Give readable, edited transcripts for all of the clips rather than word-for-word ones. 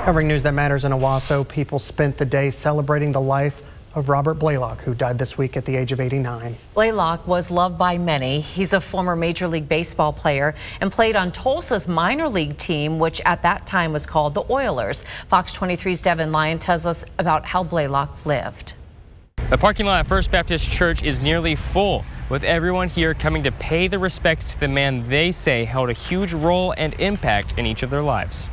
Covering news that matters in Owasso, people spent the day celebrating the life of Robert Blaylock, who died this week at the age of 89. Blaylock was loved by many. He's a former Major League Baseball player and played on Tulsa's minor league team, which at that time was called the Oilers. Fox 23's Devin Lyon tells us about how Blaylock lived. The parking lot at First Baptist Church is nearly full, with everyone here coming to pay the respects to the man they say held a huge role and impact in each of their lives.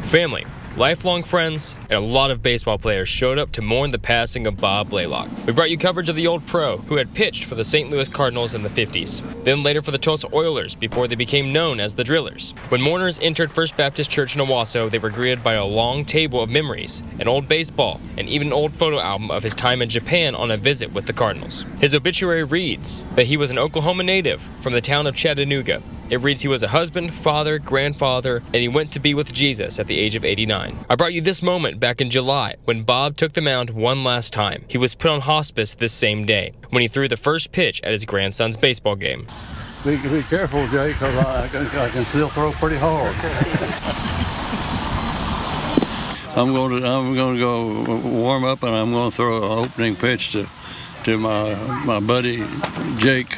Family, lifelong friends, and a lot of baseball players showed up to mourn the passing of Bob Blaylock. We brought you coverage of the old pro who had pitched for the St. Louis Cardinals in the 50s, then later for the Tulsa Oilers before they became known as the Drillers. When mourners entered First Baptist Church in Owasso, they were greeted by a long table of memories, an old baseball, and even an old photo album of his time in Japan on a visit with the Cardinals. His obituary reads that he was an Oklahoma native from the town of Chattanooga. It reads he was a husband, father, grandfather, and he went to be with Jesus at the age of 89. I brought you this moment back in July when Bob took the mound one last time. He was put on hospice this same day when he threw the first pitch at his grandson's baseball game. Be careful, Jay, because I can still throw pretty hard. I'm going to go warm up, and I'm going to throw an opening pitch to my buddy Jake.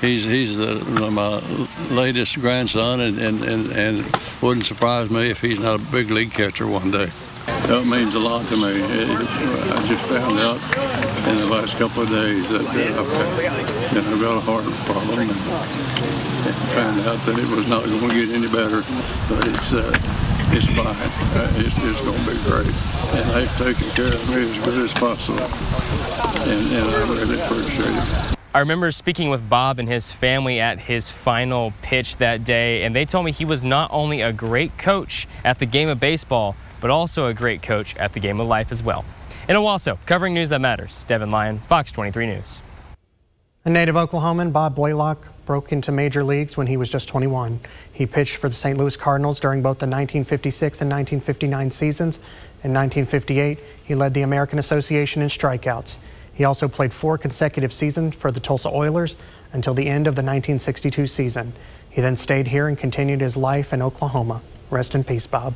He's my latest grandson, and wouldn't surprise me if he's not a big league catcher one day. That means a lot to me. I just found out in the last couple of days that I've got a heart problem, and found out that it was not going to get any better. But it's fine. It's going to be great. And they've taken care of me as good as possible, and I really appreciate it. I remember speaking with Bob and his family at his final pitch that day, and they told me he was not only a great coach at the game of baseball, but also a great coach at the game of life as well. In Owasso, covering news that matters, Devin Lyon, Fox 23 News. A native Oklahoman, Bob Blaylock broke into major leagues when he was just 21. He pitched for the St. Louis Cardinals during both the 1956 and 1959 seasons. In 1958, he led the American Association in strikeouts. He also played 4 consecutive seasons for the Tulsa Oilers until the end of the 1962 season. He then stayed here and continued his life in Oklahoma. Rest in peace, Bob.